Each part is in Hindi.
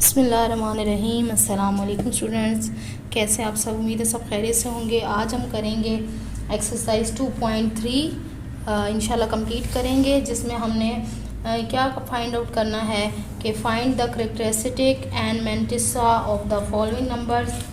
बिस्मिल्लाहिर्रहमानिर्रहीम। अस्सलाम वालेकुम स्टूडेंट्स, कैसे आप सब? उम्मीद है सब खैरियत से होंगे। आज हम करेंगे एक्सरसाइज 2.3 इंशाल्लाह कंप्लीट करेंगे, जिसमें हमने क्या फाइंड आउट करना है कि find the characteristic and mantissa of the following numbers.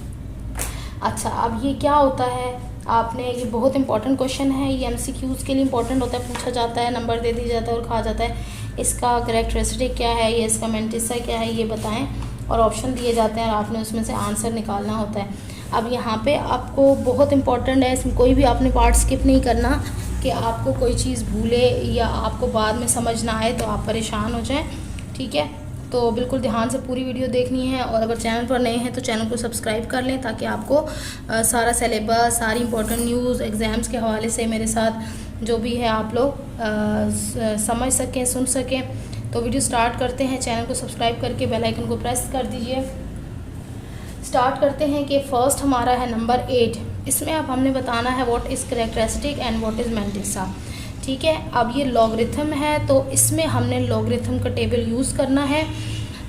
अच्छा, अब ये क्या होता है, आपने ये बहुत इंपॉर्टेंट क्वेश्चन है, ये एमसीक्यूज़ के लिए इंपॉर्टेंट होता है। पूछा जाता है, नंबर दे दिया जाता है और कहा जाता है इसका करेक्टरिस्टिक क्या है, ये इसका मैंटिसा क्या है, ये बताएं, और ऑप्शन दिए जाते हैं और आपने उसमें से आंसर निकालना होता है। अब यहाँ पे आपको बहुत इंपॉर्टेंट है, इसमें कोई भी आपने पार्ट स्किप नहीं करना कि आपको कोई चीज़ भूले या आपको बाद में समझ ना आए तो आप परेशान हो जाएं। ठीक है, तो बिल्कुल ध्यान से पूरी वीडियो देखनी है, और अगर चैनल पर नए हैं तो चैनल को सब्सक्राइब कर लें ताकि आपको सारा सिलेबस, सारी इंपॉर्टेंट न्यूज़, एग्ज़ाम्स के हवाले से मेरे साथ जो भी है आप लोग समझ सकें, सुन सकें। तो वीडियो स्टार्ट करते हैं। चैनल को सब्सक्राइब करके बेल आइकन को प्रेस कर दीजिए। स्टार्ट करते हैं कि फ़र्स्ट हमारा है नंबर 8। इसमें अब हमने बताना है what is characteristic and what is mantissa. ठीक है, अब ये लॉगरिथम है तो इसमें हमने लॉगरिथम का टेबल यूज़ करना है।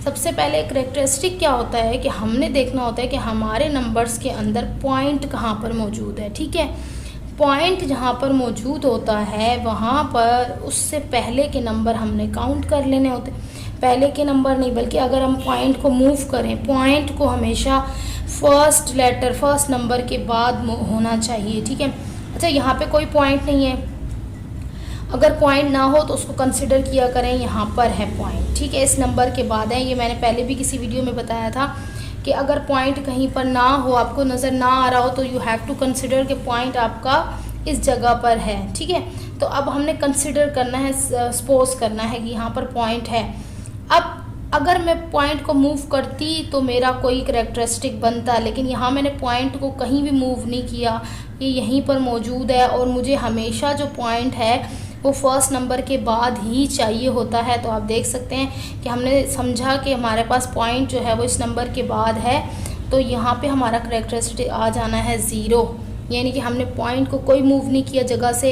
सबसे पहले करेक्टरिस्टिक क्या होता है कि हमने देखना होता है कि हमारे नंबर्स के अंदर पॉइंट कहाँ पर मौजूद है। ठीक है, पॉइंट जहाँ पर मौजूद होता है वहाँ पर उससे पहले के नंबर हमने काउंट कर लेने होते हैं। पहले के नंबर नहीं, बल्कि अगर हम पॉइंट को मूव करें, पॉइंट को हमेशा फर्स्ट लेटर, फर्स्ट नंबर के बाद होना चाहिए। ठीक है, अच्छा यहाँ पे कोई पॉइंट नहीं है, अगर पॉइंट ना हो तो उसको कंसिडर किया करें, यहाँ पर है पॉइंट। ठीक है, इस नंबर के बाद है, ये मैंने पहले भी किसी वीडियो में बताया था कि अगर पॉइंट कहीं पर ना हो, आपको नज़र ना आ रहा हो, तो यू हैव टू कंसिडर कि पॉइंट आपका इस जगह पर है। ठीक है, तो अब हमने कंसिडर करना है, सपोज करना है कि यहाँ पर पॉइंट है। अब अगर मैं पॉइंट को मूव करती तो मेरा कोई करेक्टरिस्टिक बनता, लेकिन यहाँ मैंने पॉइंट को कहीं भी मूव नहीं किया, ये यहीं पर मौजूद है, और मुझे हमेशा जो पॉइंट है वो फर्स्ट नंबर के बाद ही चाहिए होता है। तो आप देख सकते हैं कि हमने समझा कि हमारे पास पॉइंट जो है वो इस नंबर के बाद है, तो यहाँ पे हमारा करेक्टरिस्टिक आ जाना है 0, यानी कि हमने पॉइंट को कोई मूव नहीं किया जगह से,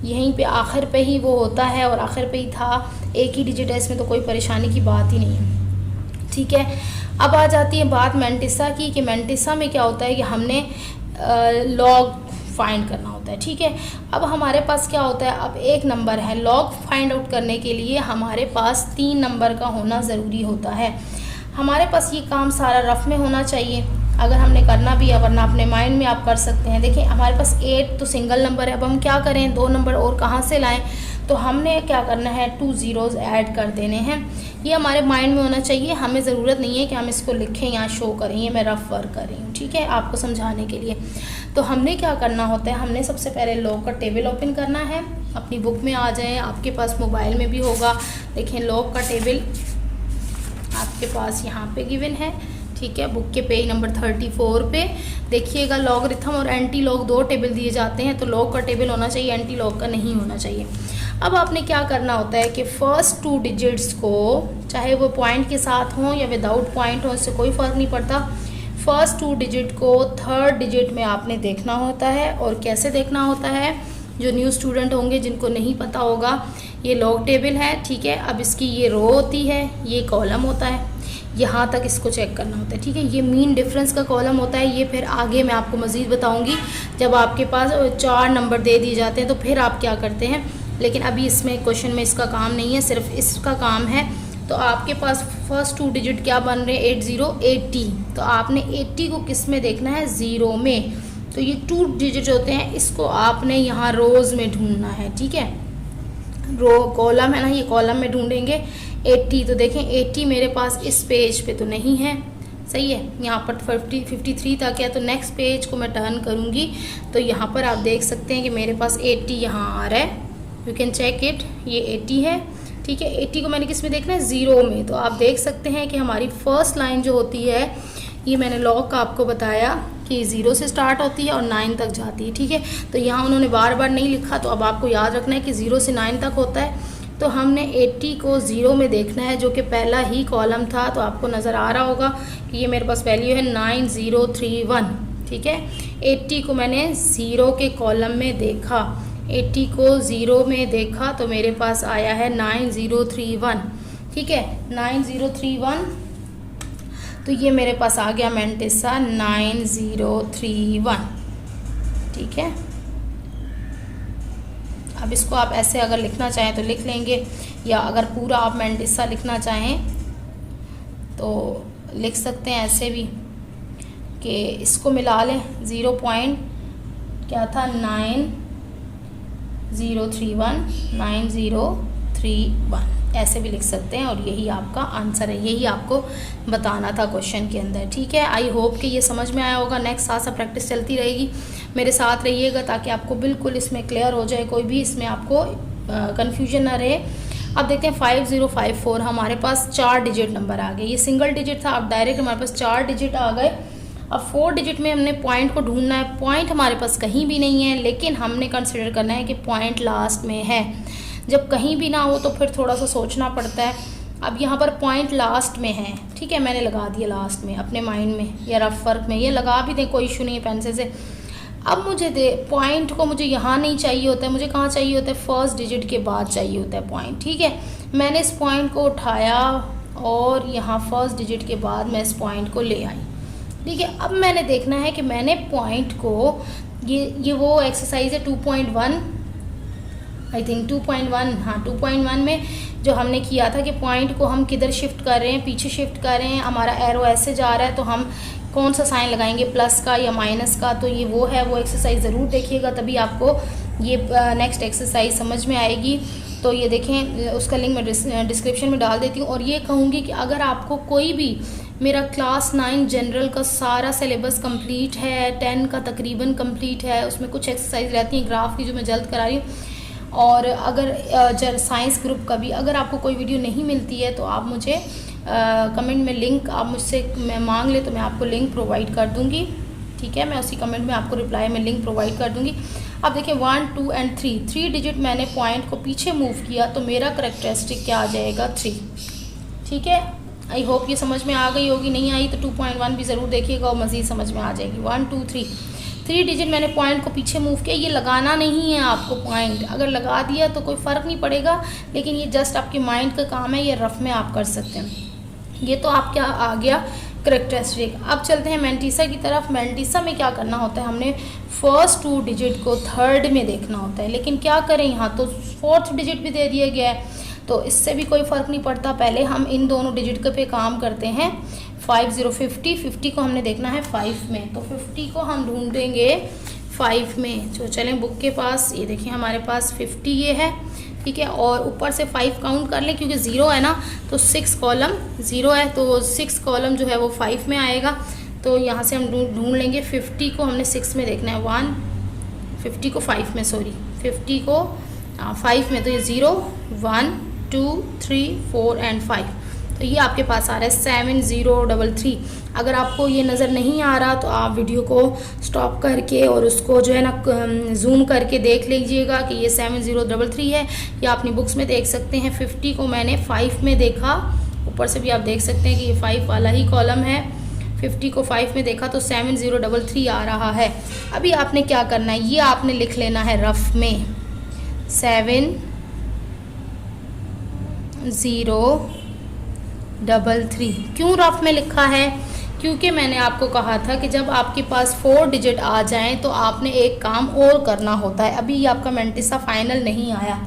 यहीं पे आखिर पे ही वो होता है, और आखिर पे ही था, एक ही डिजिट है, इसमें तो कोई परेशानी की बात ही नहीं है। ठीक है, अब आ जाती है बात मैंटिसा की कि मैंटिसा में क्या होता है कि हमने लॉग फाइंड करना होता है। ठीक है, अब हमारे पास क्या होता है, अब एक नंबर है, लॉग फाइंड आउट करने के लिए हमारे पास 3 नंबर का होना ज़रूरी होता है। हमारे पास ये काम सारा रफ में होना चाहिए अगर हमने करना भी है, वरना अपने माइंड में आप कर सकते हैं। देखिए हमारे पास 8 तो सिंगल नंबर है, अब हम क्या करें, 2 नंबर और कहाँ से लाएं, तो हमने क्या करना है, 2 ज़ीरोज़ ऐड कर देने हैं। ये हमारे माइंड में होना चाहिए, हमें ज़रूरत नहीं है कि हम इसको लिखें या शो करें, ये मैं रफ वर्क कर रही हूँ। ठीक है, आपको समझाने के लिए। तो हमने क्या करना होता है, हमने सबसे पहले लॉग का टेबल ओपन करना है। अपनी बुक में आ जाएं, आपके पास मोबाइल में भी होगा। देखें लॉग का टेबल आपके पास यहाँ पे गिवन है। ठीक है, बुक के पेज नंबर 34 पे देखिएगा, लॉगरिथम और एंटी लॉग 2 टेबल दिए जाते हैं, तो लॉग का टेबल होना चाहिए, एंटी लॉग का नहीं होना चाहिए। अब आपने क्या करना होता है कि फ़र्स्ट 2 डिजिट्स को, चाहे वो पॉइंट के साथ हों या विदाउट पॉइंट हो, इससे कोई फ़र्क नहीं पड़ता, फ़र्स्ट 2 डिजिट को थर्ड डिजिट में आपने देखना होता है। और कैसे देखना होता है, जो न्यू स्टूडेंट होंगे जिनको नहीं पता होगा, ये लॉग टेबल है। ठीक है, अब इसकी ये रो होती है, ये कॉलम होता है, यहाँ तक इसको चेक करना होता है। ठीक है, ये मीन डिफरेंस का कॉलम होता है, ये फिर आगे मैं आपको मज़ीद बताऊंगी जब आपके पास 4 नंबर दे दिए जाते हैं तो फिर आप क्या करते हैं, लेकिन अभी इसमें क्वेश्चन में इसका काम नहीं है, सिर्फ इसका काम है। तो आपके पास फर्स्ट 2 डिजिट क्या बन रहे हैं, 80 80, तो आपने 80 को किस में देखना है, 0 में। तो ये 2 डिजिट होते हैं, इसको आपने यहाँ रोज़ में ढूंढना है। ठीक है, रो कॉलम है ना, ये कॉलम में ढूंढेंगे 80। तो देखें 80 मेरे पास इस पेज पे तो नहीं है, सही है, यहाँ पर 53 तक है। तो नेक्स्ट पेज को मैं टर्न करूँगी तो यहाँ पर आप देख सकते हैं कि मेरे पास 80 यहाँ आ रहा है, यू कैन चेक इट, ये 80 है। ठीक है, 80 को मैंने किस में देखना है, 0 में। तो आप देख सकते हैं कि हमारी फर्स्ट लाइन जो होती है, ये मैंने लॉग का आपको बताया कि 0 से स्टार्ट होती है और 9 तक जाती है। ठीक है, तो यहाँ उन्होंने बार बार नहीं लिखा, तो अब आपको याद रखना है कि 0 से 9 तक होता है। तो हमने 80 को 0 में देखना है, जो कि पहला ही कॉलम था। तो आपको नज़र आ रहा होगा कि ये मेरे पास वैल्यू है 9031। ठीक है, 80 को मैंने 0 के कॉलम में देखा, 80 को 0 में देखा, तो मेरे पास आया है 9031। ठीक है, 9031 तो ये मेरे पास आ गया मैंटिसा 9031। ठीक है, अब इसको आप ऐसे अगर लिखना चाहें तो लिख लेंगे, या अगर पूरा आप मैंटिसा लिखना चाहें तो लिख सकते हैं ऐसे भी कि इसको मिला लें 0 पॉइंट क्या था 9031 ऐसे भी लिख सकते हैं, और यही आपका आंसर है, यही आपको बताना था क्वेश्चन के अंदर। ठीक है, आई होप कि ये समझ में आया होगा। नेक्स्ट साथ साथ प्रैक्टिस चलती रहेगी, मेरे साथ रहिएगा ताकि आपको बिल्कुल इसमें क्लियर हो जाए, कोई भी इसमें आपको कन्फ्यूजन ना रहे। अब देखते हैं 5054 हमारे पास 4 डिजिट नंबर आ गए, ये सिंगल डिजिट था, अब डायरेक्ट हमारे पास 4 डिजिट आ गए। अब 4 डिजिट में हमने पॉइंट को ढूंढना है, पॉइंट हमारे पास कहीं भी नहीं है, लेकिन हमने कंसिडर करना है कि पॉइंट लास्ट में है। जब कहीं भी ना हो तो फिर थोड़ा सा सोचना पड़ता है। अब यहाँ पर पॉइंट लास्ट में है, ठीक है, मैंने लगा दिया लास्ट में अपने माइंड में या रफ वर्क में, ये लगा भी दें, कोई इशू नहीं है पेंसिल से। अब मुझे पॉइंट को मुझे यहाँ नहीं चाहिए होता है, मुझे कहाँ चाहिए होता है, फर्स्ट डिजिट के बाद चाहिए होता है पॉइंट। ठीक है, मैंने इस पॉइंट को उठाया और यहाँ फर्स्ट डिजिट के बाद मैं इस पॉइंट को ले आई। ठीक है, अब मैंने देखना है कि मैंने पॉइंट को ये वो एक्सरसाइज है 2.1 आई थिंक 2.1, हाँ 2.1 में जो हमने किया था कि पॉइंट को हम किधर शिफ्ट कर रहे हैं, पीछे शिफ्ट कर रहे हैं, हमारा एरो ऐसे जा रहा है तो हम कौन सा साइन लगाएंगे, प्लस का या माइनस का। तो ये वो है, वो एक्सरसाइज ज़रूर देखिएगा, तभी आपको ये नेक्स्ट एक्सरसाइज समझ में आएगी। तो ये देखें, उसका लिंक मैं डिस्क्रिप्शन में डाल देती हूँ। और ये कहूँगी कि अगर आपको कोई भी मेरा क्लास 9 जनरल का सारा सिलेबस कंप्लीट है, 10 का तकरीबन कंप्लीट है, उसमें कुछ एक्सरसाइज रहती हैं ग्राफ की जो मैं जल्द करा रही हूँ, और अगर साइंस ग्रुप का भी अगर आपको कोई वीडियो नहीं मिलती है तो आप मुझे कमेंट में लिंक आप मुझसे मैं मांग ले तो मैं आपको लिंक प्रोवाइड कर दूँगी। ठीक है, मैं उसी कमेंट में आपको रिप्लाई में लिंक प्रोवाइड कर दूँगी। अब देखिए 1, 2 एंड 3 डिजिट मैंने पॉइंट को पीछे मूव किया तो मेरा करेक्टरिस्टिक क्या आ जाएगा, 3। ठीक है, आई होप ये समझ में आ गई होगी, नहीं आई तो 2.1 भी ज़रूर देखिएगा और मज़ीद समझ में आ जाएगी। 1, 2, 3 डिजिट मैंने पॉइंट को पीछे मूव किया। ये लगाना नहीं है आपको पॉइंट, अगर लगा दिया तो कोई फ़र्क नहीं पड़ेगा, लेकिन ये जस्ट आपके माइंड का काम है, ये रफ में आप कर सकते हैं। ये तो आपका आ गया करेक्टरिस्टिक। अब चलते हैं मैंटिसा की तरफ। मैंटिसा में क्या करना होता है, हमने फर्स्ट 2 डिजिट को थर्ड में देखना होता है, लेकिन क्या करें, यहाँ तो 4th डिजिट भी दे दिया गया है, तो इससे भी कोई फ़र्क नहीं पड़ता। पहले हम इन दोनों डिजिट पे काम करते हैं। 50 को हमने देखना है 5 में, तो 50 को हम ढूंढेंगे 5 में। तो चलें बुक के पास, ये देखिए हमारे पास 50 ये है। ठीक है, और ऊपर से 5 काउंट कर लें क्योंकि 0 है ना, तो 6 कॉलम 0 है, तो 6 कॉलम जो है वो 5 में आएगा। तो यहाँ से हम ढूंढ लेंगे 50 को हमने 6 में देखना है, 50 को 5 में, सॉरी 50 को 5 में, तो ये 0, 1, 2, 3, 4 एंड 5। तो ये आपके पास आ रहा है 7033। अगर आपको ये नज़र नहीं आ रहा तो आप वीडियो को स्टॉप करके और उसको जो है ना जूम करके देख लीजिएगा कि ये 7033 है, या अपनी बुक्स में देख सकते हैं। 50 को मैंने 5 में देखा, ऊपर से भी आप देख सकते हैं कि ये 5 वाला ही कॉलम है। 50 को 5 में देखा तो 7033 आ रहा है। अभी आपने क्या करना है, ये आपने लिख लेना है रफ में 7033। क्यों रफ में लिखा है, क्योंकि मैंने आपको कहा था कि जब आपके पास 4 डिजिट आ जाएं तो आपने एक काम और करना होता है। अभी ये आपका मैंटिसा फाइनल नहीं आया,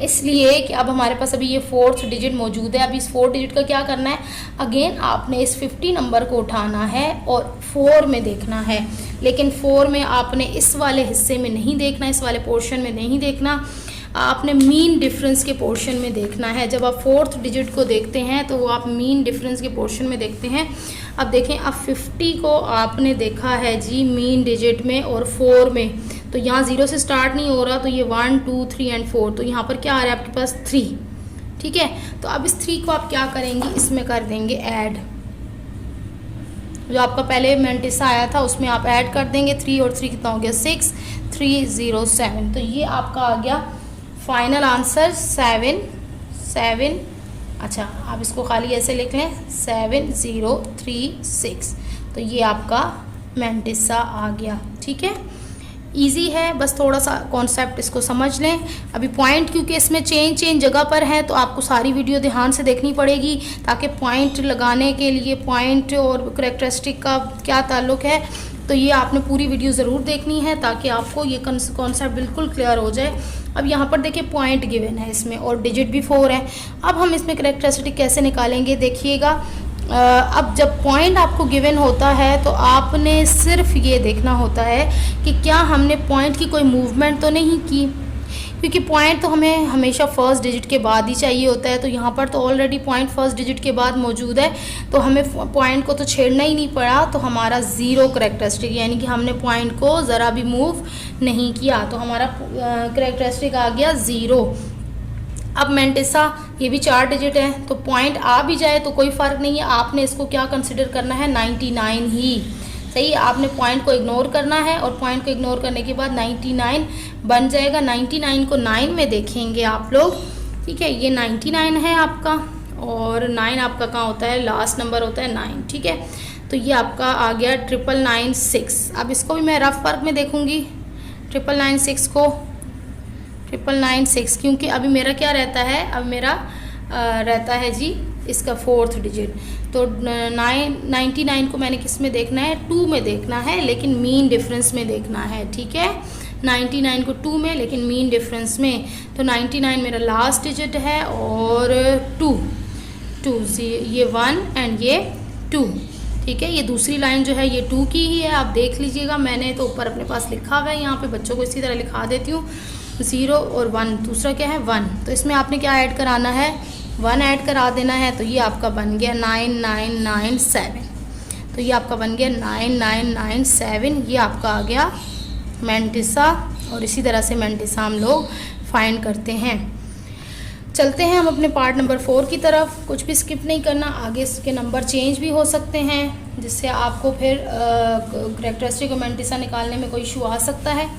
इसलिए कि अब हमारे पास अभी ये 4th डिजिट मौजूद है। अभी इस 4 डिजिट का क्या करना है, अगेन आपने इस 50 नंबर को उठाना है और 4 में देखना है। लेकिन 4 में आपने इस वाले हिस्से में नहीं देखना, इस वाले पोर्शन में नहीं देखना, आपने मीन डिफरेंस के पोर्शन में देखना है। जब आप 4th डिजिट को देखते हैं तो वो आप मीन डिफरेंस के पोर्शन में देखते हैं। अब देखें, अब 50 को आपने देखा है जी मीन डिजिट में और 4 में, तो यहाँ 0 से स्टार्ट नहीं हो रहा, तो ये 1, 2, 3 एंड 4, तो यहाँ पर क्या आ रहा है आपके पास 3। ठीक है, तो अब इस 3 को आप क्या करेंगे, इसमें कर देंगे ऐड। जो आपका पहले मैंटिसा आया था उसमें आप ऐड कर देंगे 3 और 3 कितना हो गया 6, 307। तो ये आपका आ गया फाइनल आंसर 7। अच्छा, आप इसको खाली ऐसे लिख लें 7036। तो ये आपका मैंटिसा आ गया। ठीक है, इजी है, बस थोड़ा सा कॉन्सेप्ट इसको समझ लें। अभी पॉइंट क्योंकि इसमें चेंज जगह पर है तो आपको सारी वीडियो ध्यान से देखनी पड़ेगी, ताकि पॉइंट लगाने के लिए पॉइंट और करैक्टरिस्टिक का क्या ताल्लुक़ है, तो ये आपने पूरी वीडियो ज़रूर देखनी है ताकि आपको ये कॉन्सेप्ट बिल्कुल क्लियर हो जाए। अब यहाँ पर देखिए पॉइंट गिवन है इसमें और डिजिट भी 4 है। अब हम इसमें करैक्टरिस्टिक कैसे निकालेंगे देखिएगा। अब जब पॉइंट आपको गिवन होता है तो आपने सिर्फ ये देखना होता है कि क्या हमने पॉइंट की कोई मूवमेंट तो नहीं की, क्योंकि पॉइंट तो हमें हमेशा फर्स्ट डिजिट के बाद ही चाहिए होता है। तो यहाँ पर तो ऑलरेडी पॉइंट फर्स्ट डिजिट के बाद मौजूद है, तो हमें पॉइंट को तो छेड़ना ही नहीं पड़ा, तो हमारा ज़ीरो करैक्टरिस्टिक, यानी कि हमने पॉइंट को ज़रा भी मूव नहीं किया, तो हमारा करैक्टरिस्टिक आ गया 0। अब मैंटिसा ये भी 4 डिजिट है, तो पॉइंट आ भी जाए तो कोई फ़र्क नहीं है, आपने इसको क्या कंसिडर करना है 99 ही, सही। आपने पॉइंट को इग्नोर करना है और पॉइंट को इग्नोर करने के बाद 99 बन जाएगा। 99 को 9 में देखेंगे आप लोग, ठीक है, ये 99 है आपका और 9 आपका कहाँ होता है, लास्ट नंबर होता है 9, ठीक है। तो ये आपका आ गया 996। अब इसको भी मैं रफ वर्क में देखूँगी 996 को 996, क्योंकि अभी मेरा क्या रहता है, अब मेरा रहता है जी इसका 4th डिजिट। तो 99 को मैंने किस में देखना है, 2 में देखना है, लेकिन मीन डिफरेंस में देखना है, ठीक है। 99 को 2 में, लेकिन मीन डिफरेंस में। तो 99 मेरा लास्ट डिजिट है और 2 ये 1 एंड ये 2, ठीक है। ये दूसरी लाइन जो है ये 2 की ही है, आप देख लीजिएगा, मैंने तो ऊपर अपने पास लिखा हुआ है, यहाँ पे बच्चों को इसी तरह लिखा देती हूँ। 0 और 1, दूसरा क्या है 1, तो इसमें आपने क्या ऐड कराना है, 1 ऐड करा देना है, तो ये आपका बन गया 9997। तो ये आपका बन गया 9997, ये आपका आ गया मैंटिसा। और इसी तरह से मैंटिसा हम लोग फाइंड करते हैं। चलते हैं हम अपने पार्ट नंबर 4 की तरफ। कुछ भी स्किप नहीं करना, आगे इसके नंबर चेंज भी हो सकते हैं, जिससे आपको फिर करैक्टरिस्टिक और मैंटिसा निकालने में कोई इशू आ सकता है।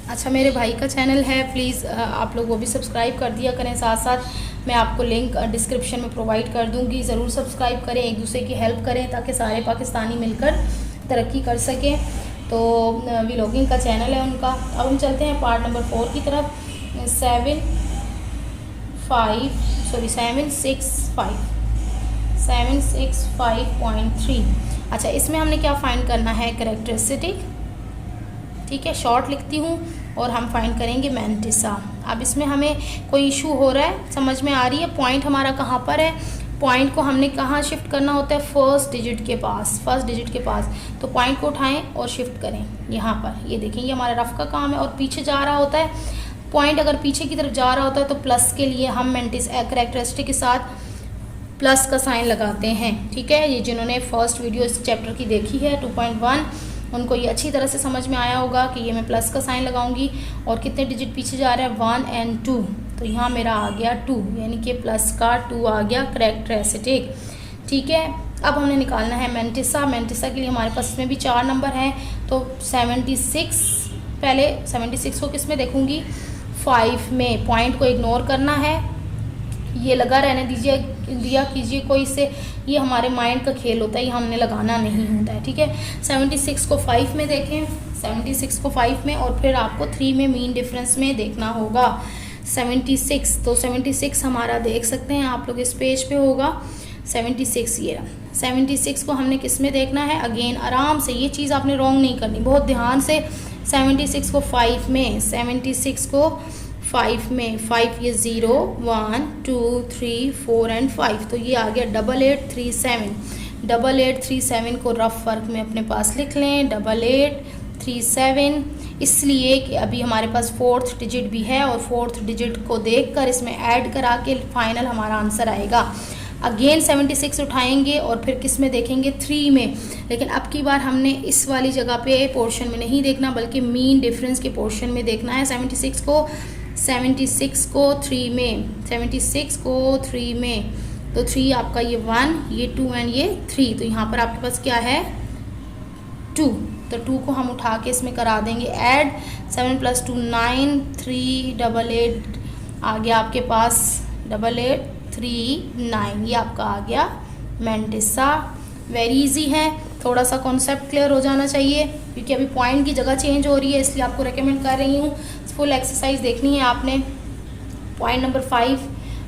अच्छा, मेरे भाई का चैनल है, प्लीज़ आप लोग वो भी सब्सक्राइब कर दिया करें। साथ साथ मैं आपको लिंक डिस्क्रिप्शन में प्रोवाइड कर दूंगी, ज़रूर सब्सक्राइब करें, एक दूसरे की हेल्प करें ताकि सारे पाकिस्तानी मिलकर तरक्की कर सकें। तो व्लॉगिंग का चैनल है उनका। अब हम चलते हैं पार्ट नंबर 4 की तरफ। 765.3। अच्छा, इसमें हमने क्या फाइंड करना है, करैक्टरिस्टिक, ठीक है, शॉर्ट लिखती हूँ, और हम फाइंड करेंगे मैंटिसा। अब इसमें हमें कोई इशू हो रहा है, समझ में आ रही है। पॉइंट हमारा कहाँ पर है, पॉइंट को हमने कहाँ शिफ्ट करना होता है, फर्स्ट डिजिट के पास। तो पॉइंट को उठाएं और शिफ्ट करें यहाँ पर। ये देखें, ये हमारा रफ का काम है और पीछे जा रहा होता है पॉइंट। अगर पीछे की तरफ जा रहा होता है तो प्लस के लिए हम मैंटिसा करैक्टरिस्टिक के साथ प्लस का साइन लगाते हैं, ठीक है। ये जिन्होंने फर्स्ट वीडियो इस चैप्टर की देखी है 2.1, उनको ये अच्छी तरह से समझ में आया होगा कि ये मैं प्लस का साइन लगाऊंगी और कितने डिजिट पीछे जा रहे हैं 1 और 2, तो यहाँ मेरा आ गया 2, यानी कि प्लस का 2 आ गया करैक्टरिस्टिक, ठीक है। अब हमने निकालना है मैंटिसा। मैंटिसा के लिए हमारे पास इसमें भी 4 नंबर हैं, तो 76, पहले 76 को किस में देखूँगी, 5 में। पॉइंट को इग्नोर करना है, ये लगा रहने दिया कीजिए कोई से, ये हमारे माइंड का खेल होता है, ये हमने लगाना नहीं होता है, ठीक है। 76 को 5 में देखें, 76 को 5 में, और फिर आपको 3 में मीन डिफरेंस में देखना होगा 76। तो 76 हमारा देख सकते हैं आप लोग, इस पेज पे होगा 76। ये 76 को हमने किस में देखना है, अगेन आराम से, ये चीज़ आपने रॉन्ग नहीं करनी, बहुत ध्यान से। 76 को 5 में, 76 को 5 में, 5 ये 0 1 2 3 4 एंड 5, तो ये आ गया 8837। 8837 को रफ वर्क में अपने पास लिख लें, 8837, इसलिए कि अभी हमारे पास 4th डिजिट भी है और 4th डिजिट को देखकर इसमें ऐड करा के फाइनल हमारा आंसर आएगा। अगेन 76 उठाएंगे और फिर किस में देखेंगे, 3 में। लेकिन अब की बार हमने इस वाली जगह पे पोर्शन में नहीं देखना, बल्कि मीन डिफरेंस के पोर्शन में देखना है। 76 को 3 में, 76 को 3 में, तो 3 आपका ये 1, ये 2 एंड ये 3, तो यहाँ पर आपके पास क्या है 2, तो 2 को हम उठा के इसमें करा देंगे ऐड। 7 + 2 9, 388 आ गया आपके पास, 8839, ये आपका आ गया मैंटिसा। वेरी इजी है, थोड़ा सा कॉन्सेप्ट क्लियर हो जाना चाहिए। क्योंकि अभी पॉइंट की जगह चेंज हो रही है, इसलिए आपको रेकमेंड कर रही हूँ। फुल एक्सरसाइज देखनी है आपने। पॉइंट नंबर 5,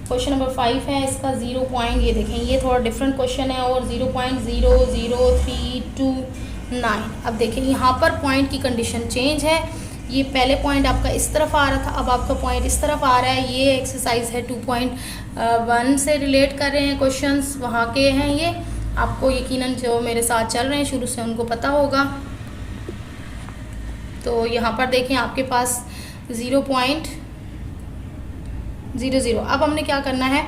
क्वेश्चन नंबर 5 है इसका 0 पॉइंट, ये देखें ये थोड़ा डिफरेंट क्वेश्चन है, और 0.00329। अब देखें यहाँ पर पॉइंट की कंडीशन चेंज है। ये पहले पॉइंट आपका इस तरफ आ रहा था, अब आपका पॉइंट इस तरफ आ रहा है। ये एक्सरसाइज है 2.1 से रिलेट कर रहे हैं क्वेश्चंस, वहाँ के हैं ये। आपको यकीनन जो मेरे साथ चल रहे हैं शुरू से उनको पता होगा। तो यहाँ पर देखें आपके पास 0.00। अब हमने क्या करना है,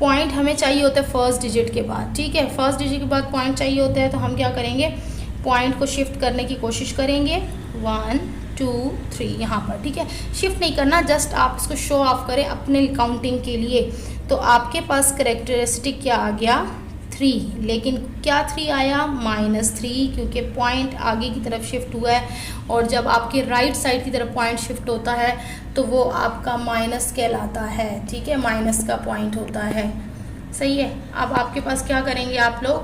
पॉइंट हमें चाहिए होता है फर्स्ट डिजिट के बाद, ठीक है। फर्स्ट डिजिट के बाद पॉइंट चाहिए होता है, तो हम क्या करेंगे, पॉइंट को शिफ्ट करने की कोशिश करेंगे 1 2 3 यहाँ पर, ठीक है। शिफ्ट नहीं करना, जस्ट आप इसको शो ऑफ करें अपने काउंटिंग के लिए। तो आपके पास करेक्टरिस्टिक क्या आ गया 3, लेकिन क्या 3 आया -3, क्योंकि पॉइंट आगे की तरफ शिफ्ट हुआ है, और जब आपके राइट साइड की तरफ पॉइंट शिफ्ट होता है तो वो आपका माइनस कहलाता है, ठीक है, माइनस का पॉइंट होता है, सही है। अब आपके पास क्या करेंगे आप लोग,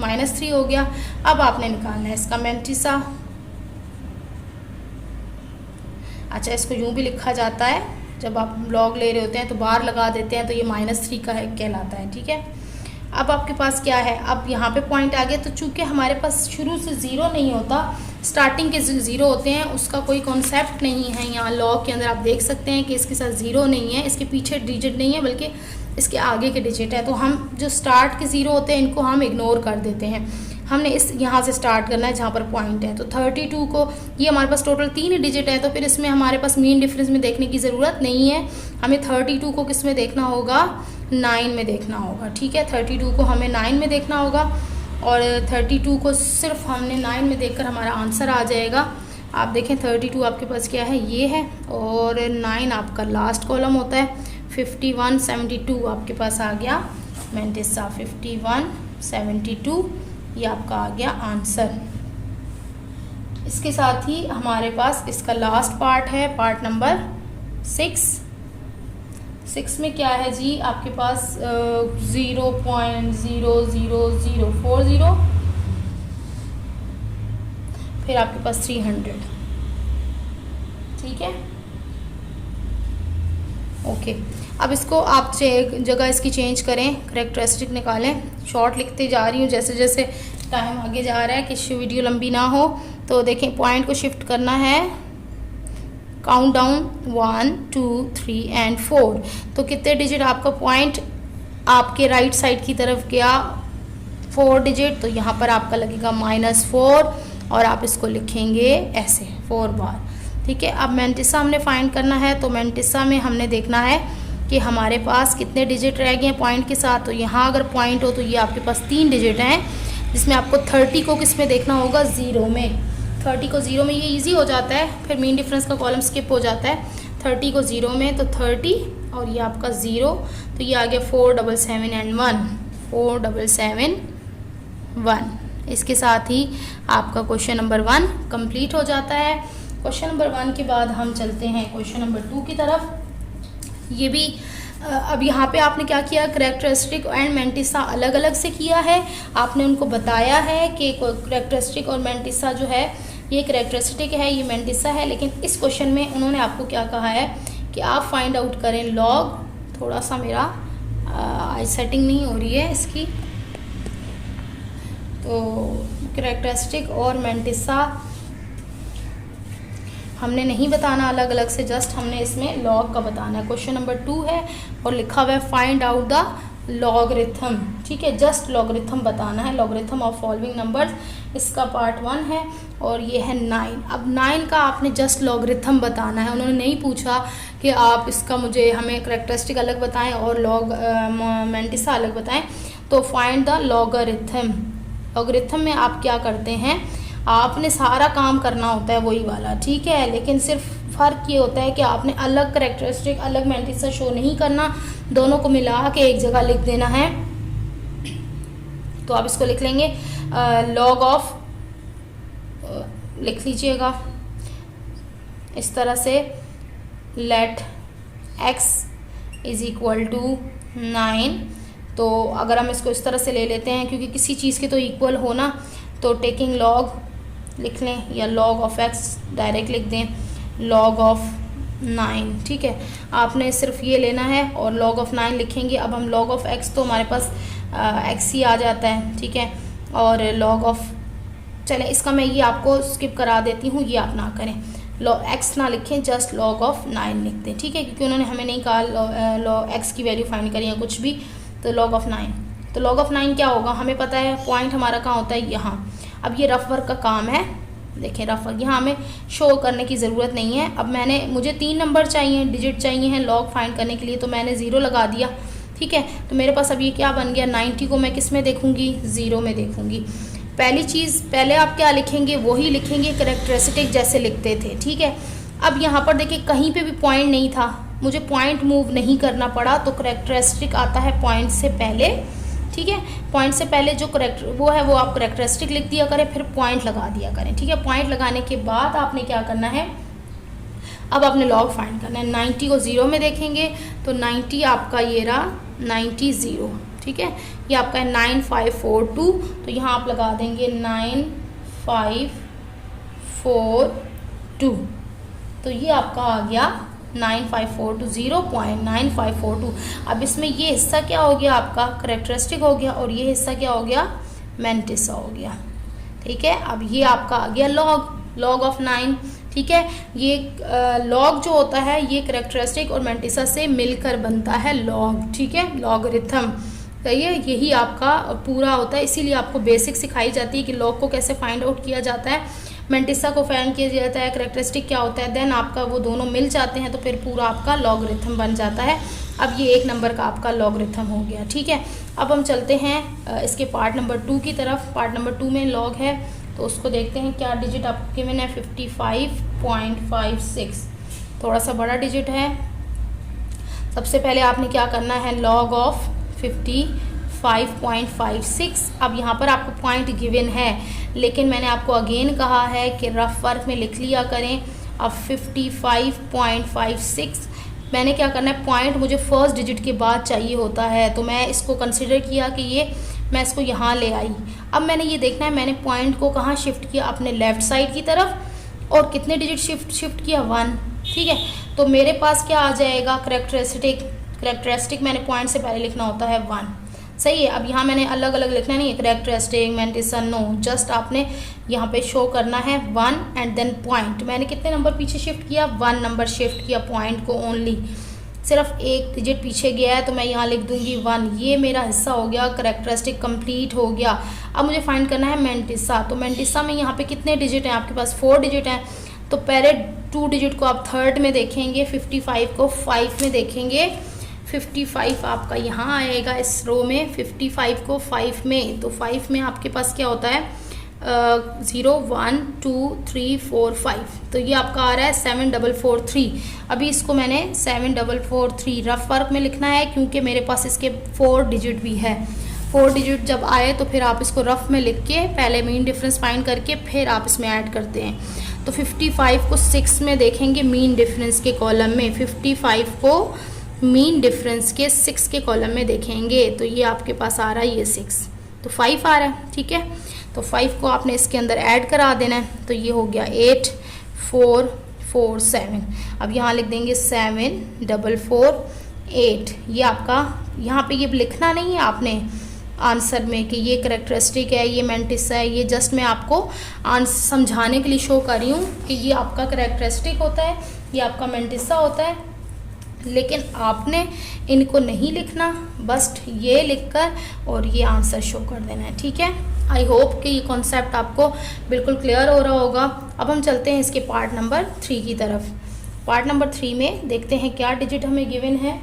-3 हो गया। अब आपने निकालना है इसका मैंटिसा। अच्छा, इसको यूँ भी लिखा जाता है, जब आप लॉग ले रहे होते हैं तो बार लगा देते हैं, तो ये -3 का है कहलाता है, ठीक है। अब आपके पास क्या है, अब यहाँ पे पॉइंट आ गया, तो चूंकि हमारे पास शुरू से 0 नहीं होता, स्टार्टिंग के 0 होते हैं, उसका कोई कॉन्सेप्ट नहीं है। यहाँ लॉग के अंदर आप देख सकते हैं कि इसके साथ 0 नहीं है, इसके पीछे डिजिट नहीं है, बल्कि इसके आगे के डिजिट है। तो हम जो स्टार्ट के 0 होते हैं इनको हम इग्नोर कर देते हैं। हमने इस यहाँ से स्टार्ट करना है जहाँ पर पॉइंट है। तो 32 को, ये हमारे पास टोटल 3 डिजिट है, तो फिर इसमें हमारे पास मीन डिफरेंस में देखने की ज़रूरत नहीं है। हमें 32 को किस में देखना होगा, 9 में देखना होगा, ठीक है। 32 को हमें 9 में देखना होगा, और 32 को सिर्फ हमने 9 में देखकर हमारा आंसर आ जाएगा। आप देखें 32 आपके पास क्या है, ये है, और 9 आपका लास्ट कॉलम होता है। 5172 आपके पास आ गया मैंटिसा, 5172 ये आपका आ गया आंसर। इसके साथ ही हमारे पास इसका लास्ट पार्ट है, पार्ट नंबर 6 में क्या है जी, आपके पास 0.00040, फिर आपके पास 300, ठीक है, ओके। अब इसको आप जगह इसकी चेंज करें, करेक्टरिस्टिक निकालें। शॉर्ट लिखते जा रही हूँ जैसे जैसे टाइम आगे जा रहा है, कि वीडियो लंबी ना हो। तो देखें पॉइंट को शिफ्ट करना है, काउंट डाउन 1 2 3 एंड 4। तो कितने डिजिट आपका पॉइंट आपके राइट साइड की तरफ गया, 4 डिजिट। तो यहाँ पर आपका लगेगा -4, और आप इसको लिखेंगे ऐसे 4 बार, ठीक है। अब मैंटिसा हमने फाइंड करना है, तो मैंटिसा में हमने देखना है कि हमारे पास कितने डिजिट रह गए हैं पॉइंट के साथ। तो यहाँ अगर पॉइंट हो तो ये आपके पास 3 डिजिट हैं, जिसमें आपको 30 को किस में देखना होगा, 0 में। 30 को 0 में, ये इजी हो जाता है, फिर मीन डिफरेंस का कॉलम स्किप हो जाता है। 30 को 0 में, तो 30 और ये आपका 0, तो ये आ गया 477 एंड 1, 4771। इसके साथ ही आपका क्वेश्चन नंबर 1 कंप्लीट हो जाता है। क्वेश्चन नंबर 1 के बाद हम चलते हैं क्वेश्चन नंबर 2 की तरफ। ये भी अब यहाँ पे आपने क्या किया, करेक्टरिस्टिक एंड मैंटिसा अलग अलग से किया है। आपने उनको बताया है कि करेक्टरिस्टिक और मैंटिसा जो है, ये करेक्टरिस्टिक है, ये मैंटिसा है। लेकिन इस क्वेश्चन में उन्होंने आपको क्या कहा है कि आप फाइंड आउट करें लॉग। थोड़ा सा मेरा आई सेटिंग नहीं हो रही है इसकी, तो करेक्टरिस्टिक और मैंटिसा हमने नहीं बताना अलग अलग से, जस्ट हमने इसमें लॉग का बताना है। क्वेश्चन नंबर 2 है और लिखा हुआ है फाइंड आउट द लॉगरिथम, ठीक है, जस्ट लॉगरिथम बताना है, लॉगरिथम ऑफ फॉलोइंग नंबर्स। इसका पार्ट 1 है और ये है 9। अब 9 का आपने जस्ट लॉगरिथम बताना है। उन्होंने नहीं पूछा कि आप इसका हमें करेक्टरिस्टिक अलग बताएं और मैंटिसा अलग बताएं। तो फाइंड द लॉगरिथम, लॉगरिथम में आप क्या करते हैं, आपने सारा काम करना होता है वही वाला, ठीक है, लेकिन सिर्फ फ़र्क ये होता है कि आपने अलग करेक्टरिस्टिक अलग मैंटिसा शो नहीं करना, दोनों को मिला के एक जगह लिख देना है। तो आप इसको लिख लेंगे लॉग ऑफ, लिख लीजिएगा इस तरह से, let x is equal to 9। तो अगर हम इसको इस तरह से ले लेते हैं, क्योंकि किसी चीज़ के तो इक्वल होना, तो टेकिंग लॉग लिख लें या log of x डायरेक्ट लिख दें, log of 9, ठीक है। आपने सिर्फ ये लेना है और log of 9 लिखेंगे। अब हम log of x तो हमारे पास x ही आ जाता है, ठीक है। और log of, चले इसका मैं ये आपको स्किप करा देती हूँ, ये आप ना करें, x ना लिखें, जस्ट log of 9 लिख दें, ठीक है, क्योंकि उन्होंने हमें नहीं कहा x की वैल्यू फाइंड करें या कुछ भी, तो log of 9। तो log of 9 क्या होगा, हमें पता है पॉइंट हमारा कहाँ होता है, यहाँ। अब ये रफ वर्क का काम है, देखें रफ वर्क यहाँ हमें शो करने की ज़रूरत नहीं है। अब मुझे 3 नंबर चाहिए, डिजिट चाहिए हैं log फाइंड करने के लिए, तो मैंने 0 लगा दिया, ठीक है। तो मेरे पास अब ये क्या बन गया, 90 को मैं किस में देखूँगी, 0 में देखूँगी। पहली चीज़, पहले आप क्या लिखेंगे, वही लिखेंगे कैरेक्टरिस्टिक जैसे लिखते थे, ठीक है। अब यहाँ पर देखिए कहीं पे भी पॉइंट नहीं था, मुझे पॉइंट मूव नहीं करना पड़ा, तो कैरेक्टरिस्टिक आता है पॉइंट से पहले, ठीक है। पॉइंट से पहले जो वो है वो आप कैरेक्टरिस्टिक लिख दिया करें, फिर पॉइंट लगा दिया करें, ठीक है। पॉइंट लगाने के बाद आपने क्या करना है, अब आपने लॉग फाइंड करना है। 90 को 0 में देखेंगे तो 90 आपका ये रहा 90 0, ठीक है। ये आपका है 9542, तो यहाँ आप लगा देंगे 9542, तो ये आपका आ गया 9542, 0.9542। अब इसमें ये हिस्सा क्या हो गया, आपका कैरेक्टरिस्टिक हो गया, और ये हिस्सा क्या हो गया, मैंटिसा हो गया, ठीक है। अब ये आपका आ गया log of 9, ठीक है। ये log जो होता है ये कैरेक्टरिस्टिक और मैंटिसा से मिलकर बनता है log, ठीक है, लॉगरिथम। तो यही आपका पूरा होता है, इसीलिए आपको बेसिक सिखाई जाती है कि log को कैसे फाइंड आउट किया जाता है, मैंटिसा को फाइंड किया जाता है, कैरेक्टरिस्टिक क्या होता है, देन आपका वो दोनों मिल जाते हैं तो फिर पूरा आपका लॉगरिथम बन जाता है। अब ये 1 नंबर का आपका लॉगरिथम हो गया, ठीक है। अब हम चलते हैं इसके पार्ट नंबर 2 की तरफ। पार्ट नंबर 2 में लॉग है, तो उसको देखते हैं क्या डिजिट आपको गिवन है, 55.56, थोड़ा सा बड़ा डिजिट है। सबसे पहले आपने क्या करना है, log ऑफ 55.56। अब यहाँ पर आपको पॉइंट गिवन है, लेकिन मैंने आपको अगेन कहा है कि रफ वर्क में लिख लिया करें। अब 55.56 मैंने क्या करना है, पॉइंट मुझे फर्स्ट डिजिट के बाद चाहिए होता है, तो मैं इसको कंसिडर किया कि ये मैं इसको यहाँ ले आई। अब मैंने ये देखना है मैंने पॉइंट को कहाँ शिफ्ट किया, अपने लेफ़्ट साइड की तरफ, और कितने डिजिट शिफ्ट किया, 1, ठीक है। तो मेरे पास क्या आ जाएगा, कैरेक्टरिस्टिक मैंने पॉइंट से पहले लिखना होता है 1, सही है। अब यहाँ मैंने अलग अलग लिखना नहीं है, कैरेक्टरिस्टिक, मैंटिसा, नो, जस्ट आपने यहाँ पे शो करना है 1 एंड देन पॉइंट। मैंने कितने नंबर पीछे शिफ्ट किया, 1 नंबर शिफ्ट किया पॉइंट को, ओनली सिर्फ 1 डिजिट पीछे गया है, तो मैं यहाँ लिख दूँगी 1। ये मेरा हिस्सा हो गया, कैरेक्टरिस्टिक कंप्लीट हो गया। अब मुझे फाइंड करना है मैंटिसा, तो मैंटिसा में यहाँ पे कितने डिजिट हैं, आपके पास 4 डिजिट हैं, तो पहले 2 डिजिट को आप थर्ड में देखेंगे, 55 को 5 में देखेंगे। 55 आपका यहाँ आएगा इस रो में, 55 को 5 में, तो 5 में आपके पास क्या होता है, 0 1 2 3 4 5, तो ये आपका आ रहा है 7443। अभी इसको मैंने 7443 रफ वर्क में लिखना है, क्योंकि मेरे पास इसके 4 डिजिट भी है। 4 डिजिट जब आए तो फिर आप इसको रफ में लिख के पहले मीन डिफरेंस फाइंड करके फिर आप इसमें ऐड करते हैं। तो 55 को 6 में देखेंगे मीन डिफरेंस के कॉलम में, 55 को मीन डिफरेंस के 6 के कॉलम में देखेंगे, तो ये आपके पास आ रहा है ये 6, तो 5 आ रहा है, ठीक है। तो 5 को आपने इसके अंदर ऐड करा देना है, तो ये हो गया 8 4 4 7। अब यहाँ लिख देंगे 7 4 4 8। ये आपका यहाँ पे ये लिखना नहीं है आपने आंसर में कि ये कैरेक्टरिस्टिक है, ये मैंटिसा है, ये जस्ट मैं आपको समझाने के लिए शो कर रही हूँ कि ये आपका कैरेक्टरिस्टिक होता है, ये आपका मैंटिसा होता है, लेकिन आपने इनको नहीं लिखना, बस ये लिखकर और ये आंसर शो कर देना है, ठीक है। आई होप कि ये कॉन्सेप्ट आपको बिल्कुल क्लियर हो रहा होगा। अब हम चलते हैं इसके पार्ट नंबर 3 की तरफ। पार्ट नंबर 3 में देखते हैं क्या डिजिट हमें गिवन है,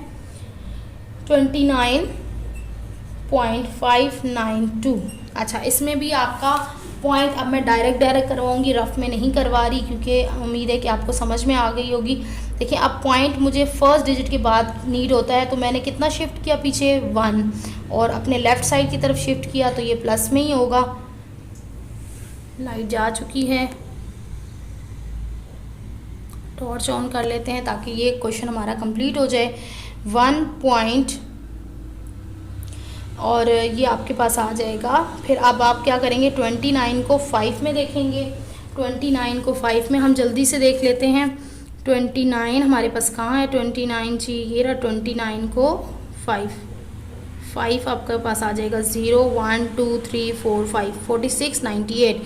29.592। अच्छा, इसमें भी आपका पॉइंट अब मैं डायरेक्ट करवाऊंगी, रफ में नहीं करवा रही, क्योंकि उम्मीद है कि आपको समझ में आ गई होगी। देखिए अब पॉइंट मुझे फर्स्ट डिजिट के बाद नीड होता है, तो मैंने कितना शिफ्ट किया पीछे, 1, और अपने लेफ़्ट साइड की तरफ शिफ्ट किया, तो ये प्लस में ही होगा। लाइट जा चुकी है, टॉर्च ऑन कर लेते हैं ताकि ये क्वेश्चन हमारा कंप्लीट हो जाए। 1 पॉइंट और ये आपके पास आ जाएगा। फिर अब आप क्या करेंगे, 29 को 5 में देखेंगे, 29 को 5 में हम जल्दी से देख लेते हैं। 29 हमारे पास कहाँ है? 29 जी ये रहा। 29 को 5 आपके पास आ जाएगा 0 1 2 3 4 5 46 98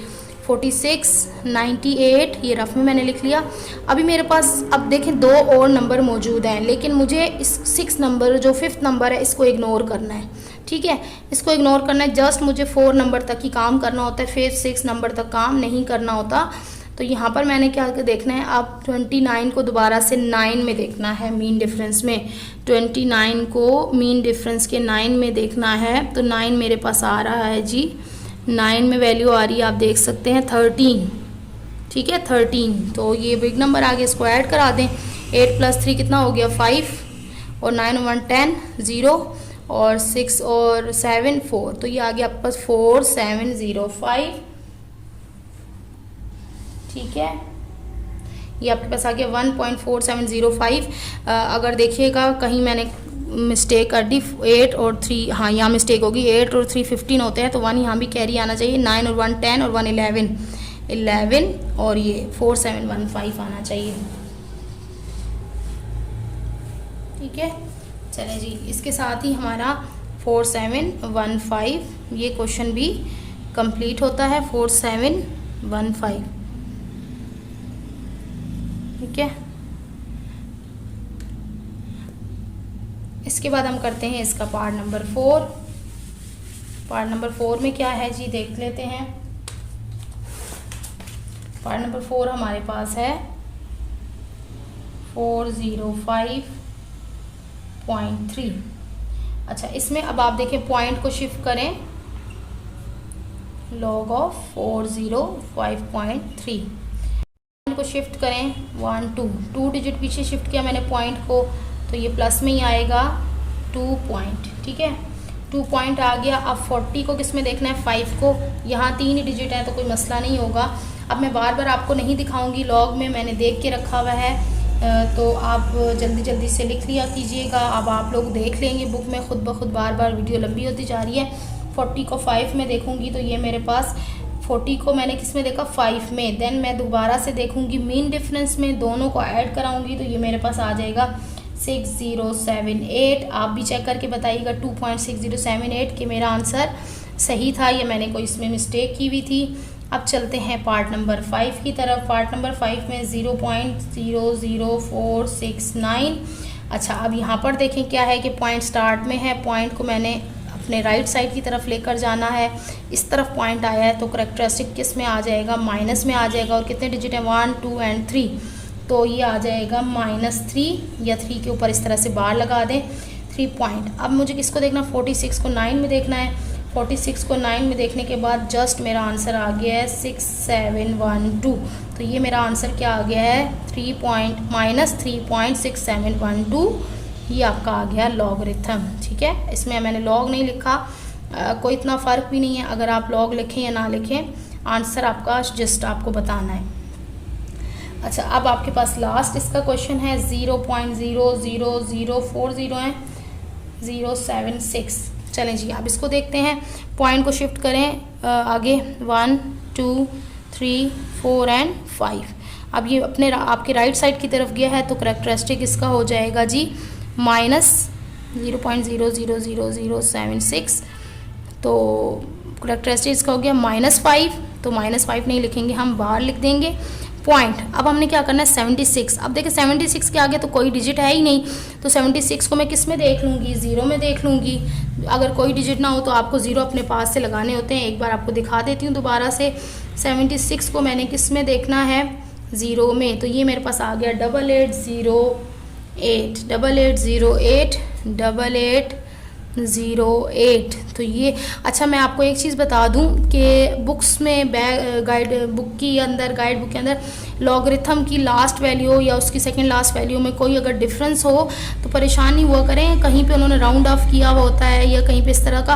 46 98 ये रफ में मैंने लिख लिया। अभी मेरे पास अब देखें 2 और नंबर मौजूद हैं, लेकिन मुझे इस 6 नंबर जो 5th नंबर है इसको इग्नोर करना है। ठीक है, इसको इग्नोर करना है। जस्ट मुझे 4 नंबर तक ही काम करना होता है, फिर 6 नंबर तक काम नहीं करना होता। तो यहाँ पर मैंने क्या देखना है, अब 29 को दोबारा से 9 में देखना है, मीन डिफरेंस में। 29 को मीन डिफरेंस के 9 में देखना है। तो 9 मेरे पास आ रहा है जी, 9 में वैल्यू आ रही है, आप देख सकते हैं 13। ठीक है 13, तो ये बिग नंबर आ गया, इसको ऐड करा दें। 8 + 3 कितना हो गया? 5 और 9 और 1 10 0 और 6 और 7 4, तो ये आ गया आपके पास 4705। ठीक है, ये आपके पास आ गया 1.4705। अगर देखिएगा कहीं मैंने मिस्टेक कर दी, 8 और 3, हाँ यहाँ मिस्टेक होगी, 8 और 3 15 होते हैं, तो 1 यहाँ भी कैरी आना चाहिए। 9 और 1 10 और 1 11 और ये 4715 आना चाहिए। ठीक है, चलें जी, इसके साथ ही हमारा 4715 ये क्वेश्चन भी कंप्लीट होता है। 4715। ठीक है, इसके बाद हम करते हैं इसका पार्ट नंबर 4। पार्ट नंबर 4 में क्या है जी, देख लेते हैं। पार्ट नंबर 4 हमारे पास है 405.3। अच्छा, इसमें अब आप देखें पॉइंट को शिफ्ट करें, लॉग ऑफ 405.3 को शिफ्ट करें 1 2 डिजिट पीछे शिफ्ट किया मैंने पॉइंट को, तो ये प्लस में ही आएगा 2 पॉइंट। ठीक है, 2 पॉइंट आ गया। अब 40 को किस में देखना है? 5 को। यहाँ 3 ही डिजिट है तो कोई मसला नहीं होगा। अब मैं बार बार आपको नहीं दिखाऊंगी, लॉग में मैंने देख के रखा हुआ है, तो आप जल्दी जल्दी से लिख लिया कीजिएगा। अब आप लोग देख लेंगे बुक में खुद ब खुद, बार बार वीडियो लंबी होती जा रही है। 40 को 5 में देखूंगी तो ये मेरे पास 40 को मैंने किस में देखा? 5 में। देन मैं दोबारा से देखूंगी मीन डिफरेंस में, दोनों को ऐड कराऊंगी तो ये मेरे पास आ जाएगा 6078। आप भी चेक करके बताइएगा 2.6078 कि मेरा आंसर सही था या मैंने कोई इसमें मिस्टेक की हुई थी। अब चलते हैं पार्ट नंबर 5 की तरफ। पार्ट नंबर 5 में 0.00469। अच्छा, अब यहाँ पर देखें क्या है कि पॉइंट स्टार्ट में है, पॉइंट को मैंने अपने राइट साइड की तरफ लेकर जाना है। इस तरफ पॉइंट आया है तो करेक्टरिस्टिक किस में आ जाएगा? माइनस में आ जाएगा। और कितने डिजिट हैं? 1 2 एंड 3, तो ये आ जाएगा -3 या 3 के ऊपर इस तरह से बार लगा दें 3 पॉइंट। अब मुझे किसको देखना? 46 को 9 में देखना है। 46 को 9 में देखने के बाद जस्ट मेरा आंसर आ गया है 6712। तो ये मेरा आंसर क्या आ गया है? -3.6712। ये आपका आ गया लॉगरिथम। ठीक है, इसमें मैंने लॉग नहीं लिखा, कोई इतना फ़र्क भी नहीं है अगर आप लॉग लिखें या ना लिखें, आंसर आपका जस्ट आपको बताना है। अच्छा, अब आपके पास लास्ट इसका क्वेश्चन है 0.00040 है 076। चलें जी, अब इसको देखते हैं। पॉइंट को शिफ्ट करें आगे 1 2 3 4 एंड 5। अब ये अपने आपके राइट साइड की तरफ गया है तो करेक्टरिस्टिक इसका हो जाएगा जी -0.000076। तो करेक्टरिस्टिक इसका हो गया -5। तो -5 नहीं लिखेंगे, हम बाहर लिख देंगे पॉइंट। अब हमने क्या करना है? 76। अब देखिए 76 के आगे तो कोई डिजिट है ही नहीं, तो 76 को मैं किस में देख लूँगी? 0 में देख लूँगी। अगर कोई डिजिट ना हो तो आपको 0 अपने पास से लगाने होते हैं। एक बार आपको दिखा देती हूँ दोबारा से। 76 को मैंने किस में देखना है? 0 में। तो ये मेरे पास आ गया 8808 8808 8808। तो ये अच्छा, मैं आपको एक चीज़ बता दूं कि बुक्स में गाइड बुक के अंदर लॉगरिथम की लास्ट वैल्यू या उसकी सेकंड लास्ट वैल्यू में कोई अगर डिफरेंस हो तो परेशान नहीं हुआ करें। कहीं पे उन्होंने राउंड ऑफ किया हुआ होता है या कहीं पे इस तरह का,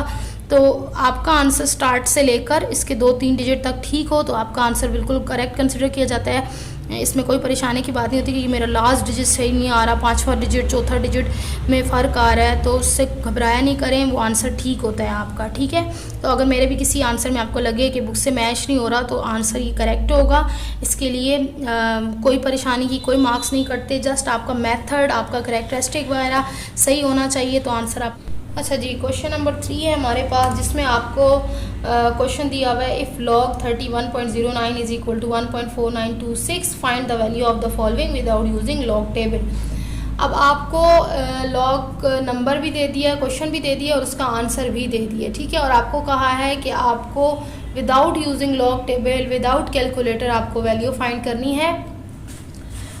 तो आपका आंसर स्टार्ट से लेकर इसके 2-3 डिजिट तक ठीक हो तो आपका आंसर बिल्कुल करेक्ट कंसिडर किया जाता है। इसमें कोई परेशानी की बात नहीं होती कि मेरा लास्ट डिजिट सही नहीं आ रहा, 5वां डिजिट चौथा डिजिट में फ़र्क आ रहा है, तो उससे घबराया नहीं करें, वो आंसर ठीक होता है आपका। ठीक है, तो अगर मेरे भी किसी आंसर में आपको लगे कि बुक से मैच नहीं हो रहा तो आंसर ये करेक्ट होगा। इसके लिए कोई परेशानी की कोई मार्क्स नहीं कटते, जस्ट आपका मेथड, आपका करेक्टरिस्टिक वगैरह सही होना चाहिए तो आंसर आप। अच्छा जी, क्वेश्चन नंबर 3 है हमारे पास, जिसमें आपको क्वेश्चन दिया हुआ है if log 31.09 is equal to 1.4926 find the value of the following without using log table. अब आपको लॉग नंबर भी दे दिया, क्वेश्चन भी दे दिया और उसका आंसर भी दे दिया। ठीक है, और आपको कहा है कि आपको without using log table, without calculator आपको वैल्यू फाइंड करनी है।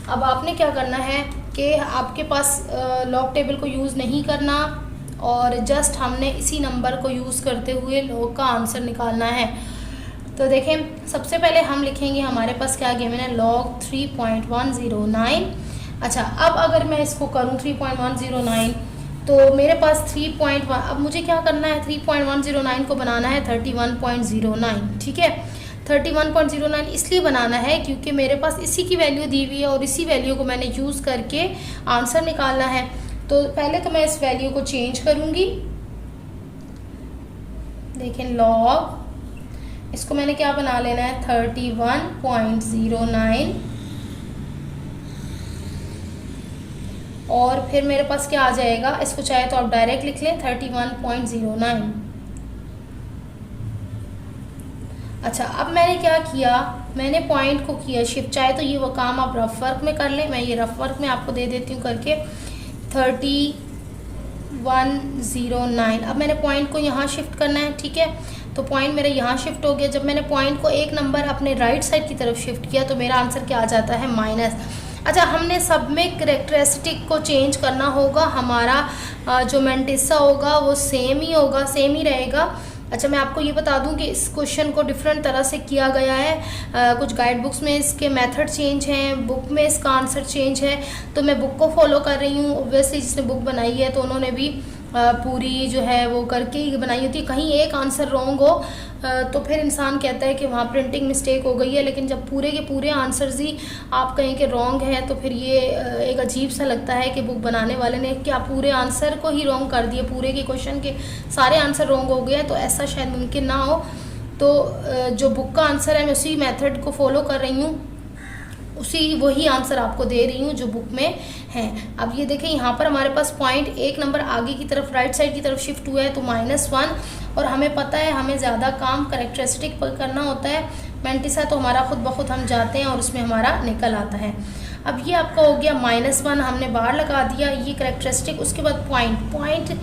अब आपने क्या करना है कि आपके पास लॉग टेबल को यूज़ नहीं करना और जस्ट हमने इसी नंबर को यूज़ करते हुए लॉग का आंसर निकालना है। तो देखें, सबसे पहले हम लिखेंगे, हमारे पास क्या गिवन है, log 3.109। अच्छा, अब अगर मैं इसको करूं 3.109 तो मेरे पास 3.1, अब मुझे क्या करना है, 3.109 को बनाना है 31.09। ठीक है, 31.09 इसलिए बनाना है क्योंकि मेरे पास इसी की वैल्यू दी हुई है और इसी वैल्यू को मैंने यूज़ करके आंसर निकालना है। तो पहले तो मैं इस वैल्यू को चेंज करूँगी। देखें, लॉग, इसको मैंने क्या बना लेना है, 31.09 और फिर मेरे पास क्या आ जाएगा, इसको चाहे तो आप डायरेक्ट लिख लें 31.09। अच्छा, अब मैंने क्या किया, मैंने पॉइंट को किया शिफ्ट, चाहे तो ये वो काम आप रफ वर्क में कर लें, मैं ये रफ वर्क में आपको दे देती हूँ करके 3109। अब मैंने पॉइंट को यहाँ शिफ्ट करना है। ठीक है, तो पॉइंट मेरा यहाँ शिफ्ट हो गया। जब मैंने पॉइंट को एक नंबर अपने राइट साइड की तरफ शिफ्ट किया तो मेरा आंसर क्या आ जाता है, माइनस। अच्छा, हमने सब में करेक्टरिस्टिक को चेंज करना होगा, हमारा जो मेंटिसा होगा वो सेम ही होगा, सेम ही रहेगा। अच्छा, मैं आपको ये बता दूं कि इस क्वेश्चन को डिफरेंट तरह से किया गया है, कुछ गाइड बुक्स में इसके मेथड चेंज हैं, बुक में इसका आंसर चेंज है, तो मैं बुक को फॉलो कर रही हूँ। ऑब्वियसली जिसने बुक बनाई है तो उन्होंने भी पूरी जो है वो करके ही बनाई होती है। कहीं एक आंसर रॉन्ग हो तो फिर इंसान कहता है कि वहाँ प्रिंटिंग मिस्टेक हो गई है, लेकिन जब पूरे के पूरे आंसर्स ही आप कहें कि रॉन्ग है तो फिर ये एक अजीब सा लगता है कि बुक बनाने वाले ने क्या पूरे आंसर को ही रॉन्ग कर दिया, पूरे के क्वेश्चन के सारे आंसर रॉन्ग हो गए हैं, तो ऐसा शायद मुमकिन ना हो। तो जो बुक का आंसर है मैं उसी मेथड को फॉलो कर रही हूँ, उसी वही आंसर आपको दे रही हूँ जो बुक में है। अब ये देखें, यहाँ पर हमारे पास पॉइंट एक नंबर आगे की तरफ राइट साइड की तरफ शिफ्ट हुआ है तो -1, और हमें पता है हमें ज़्यादा काम करेक्टरिस्टिक पर करना होता है। मेंटिसा तो हमारा खुद ब खुद हम जाते हैं और उसमें हमारा निकल आता है। अब ये आपका हो गया -1, हमने बाहर लगा दिया, ये करेक्टरिस्टिक। उसके बाद पॉइंट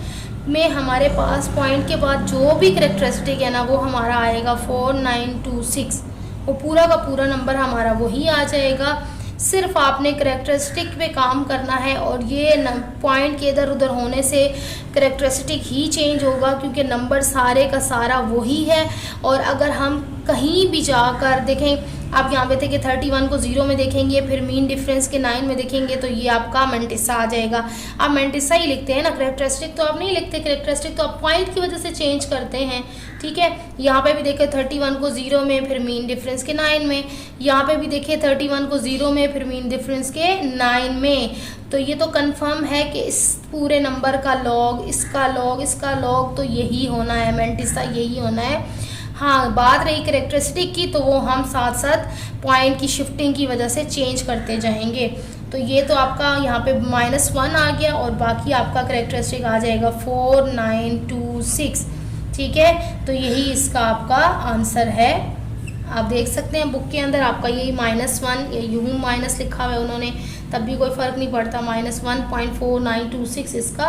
में हमारे पास पॉइंट के बाद जो भी करेक्टरिस्टिक है ना वो हमारा आएगा 4926, वो पूरा का पूरा नंबर हमारा वही आ जाएगा। सिर्फ आपने करेक्टरिस्टिक पे काम करना है और ये पॉइंट के इधर उधर होने से करेक्टरिस्टिक ही चेंज होगा क्योंकि नंबर सारे का सारा वही है। और अगर हम कहीं भी जाकर देखें, आप यहाँ पे थे कि 31 को 0 में देखेंगे, फिर मीन डिफरेंस के 9 में देखेंगे तो ये आपका मेंटिसा आ जाएगा। आप मेंटिसा ही लिखते हैं ना, करेक्टरिस्टिक तो आप नहीं लिखते, करेक्टरिस्टिक तो आप पॉइंट की वजह से चेंज करते हैं। ठीक है, यहाँ पे भी देखें 31 को 0 में, फिर मीन डिफरेंस के 9 में, यहाँ पे भी देखिए 31 को 0 में, फिर मीन डिफरेंस के 9 में। तो ये तो कंफर्म है कि इस पूरे नंबर का लॉग, इसका लॉग, इसका लॉग तो यही होना है, मेंटिसा यही होना है। हाँ, बात रही करेक्टरिस्टिक की तो वो हम साथ साथ पॉइंट की शिफ्टिंग की वजह से चेंज करते जाएंगे। तो ये तो आपका यहाँ पे -1 आ गया और बाकी आपका करेक्टरिस्टिक आ जाएगा 4926। ठीक है, तो यही इसका आपका आंसर है। आप देख सकते हैं बुक के अंदर आपका यही -1 या यूं माइनस लिखा हुआ है उन्होंने, तब भी कोई फ़र्क नहीं पड़ता, -1.4926 इसका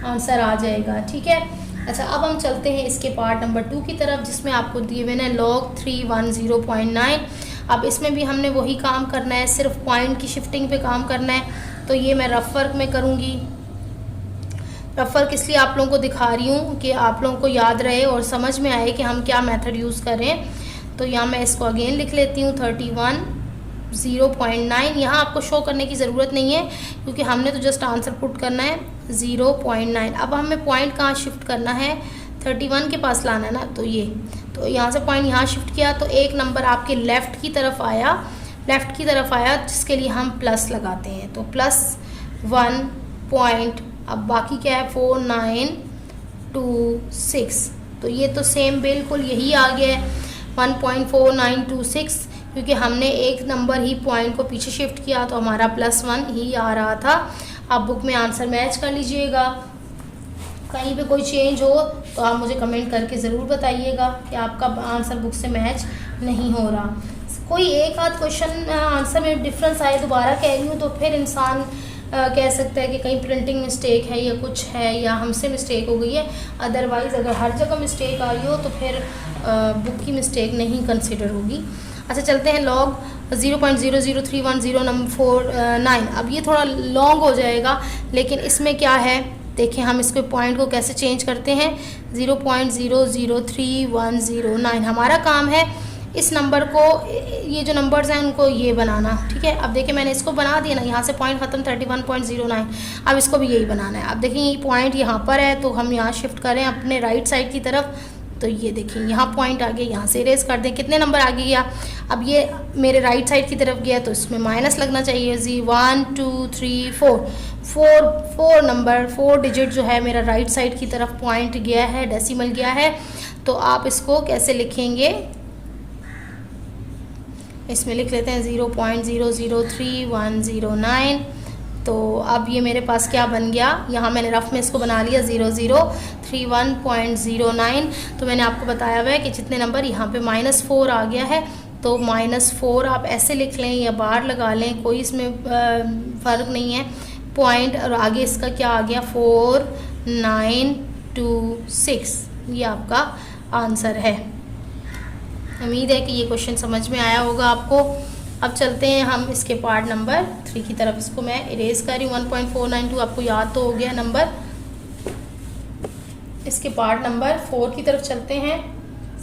आंसर आ जाएगा। ठीक है, अच्छा, अब हम चलते हैं इसके पार्ट नंबर 2 की तरफ, जिसमें आपको दिए हुए हैं log 310.9। अब इसमें भी हमने वही काम करना है, सिर्फ पॉइंट की शिफ्टिंग पे काम करना है। तो ये मैं रफ वर्क में करूँगी। रफ वर्क इसलिए आप लोगों को दिखा रही हूँ कि आप लोगों को याद रहे और समझ में आए कि हम क्या मेथड यूज़ करें। तो यहाँ मैं इसको अगेन लिख लेती हूँ 31.9। यहाँ आपको शो करने की ज़रूरत नहीं है क्योंकि हमने तो जस्ट आंसर पुट करना है 0.9। अब हमें पॉइंट कहाँ शिफ्ट करना है, 31 के पास लाना है ना, तो ये तो यहाँ से पॉइंट यहाँ शिफ्ट किया तो एक नंबर आपके लेफ़्ट की तरफ आया, लेफ़्ट की तरफ आया जिसके लिए हम प्लस लगाते हैं, तो +1 पॉइंट, अब बाकी क्या है 4926, तो ये तो सेम बिल्कुल यही आ गया है 1.4926, क्योंकि हमने एक नंबर ही पॉइंट को पीछे शिफ्ट किया तो हमारा +1 ही आ रहा था। आप बुक में आंसर मैच कर लीजिएगा, कहीं पे कोई चेंज हो तो आप मुझे कमेंट करके ज़रूर बताइएगा कि आपका आंसर बुक से मैच नहीं हो रहा। कोई एक आध क्वेश्चन आंसर में डिफरेंस आए, दोबारा कह रही हूँ, तो फिर इंसान कह सकता है कि कहीं प्रिंटिंग मिस्टेक है या कुछ है या हमसे मिस्टेक हो गई है। अदरवाइज़ अगर हर जगह मिस्टेक आ रही हो तो फिर बुक की मिस्टेक नहीं कंसिडर होगी। अच्छा, चलते हैं लॉग 0.00310 नंबर 49। अब ये थोड़ा लॉन्ग हो जाएगा, लेकिन इसमें क्या है देखिए, हम इसको पॉइंट को कैसे चेंज करते हैं। 0.003109 हमारा काम है इस नंबर को, ये जो नंबर्स हैं उनको ये बनाना, ठीक है। अब देखिए मैंने इसको बना दिया ना, यहाँ से पॉइंट ख़त्म 31.09, अब इसको भी यही बनाना है। अब देखिए ये पॉइंट यहाँ पर है तो हम यहाँ शिफ्ट करें अपने राइट साइड की तरफ, तो ये देखिए यहाँ पॉइंट आ गया, यहाँ से इरेज कर दें। कितने नंबर आगे गया, अब ये मेरे राइट साइड की तरफ गया तो इसमें माइनस लगना चाहिए। 1 2 3 4 नंबर 4 डिजिट जो है मेरा राइट साइड की तरफ पॉइंट गया है, डेसिमल गया है। तो आप इसको कैसे लिखेंगे, इसमें लिख लेते हैं 0.003109। तो अब ये मेरे पास क्या बन गया, यहाँ मैंने रफ में इसको बना लिया 0031.09। तो मैंने आपको बताया हुआ है कि जितने नंबर यहाँ पे -4 आ गया है, तो -4 आप ऐसे लिख लें या बार लगा लें, कोई इसमें फ़र्क नहीं है। पॉइंट और आगे इसका क्या आ गया 4926, ये आपका आंसर है। उम्मीद है कि ये क्वेश्चन समझ में आया होगा आपको। अब चलते हैं हम इसके पार्ट नंबर 3 की तरफ। इसको मैं इरेज कर रही हूँ। 1.492 आपको याद तो हो गया नंबर। इसके पार्ट नंबर 4 की तरफ चलते हैं।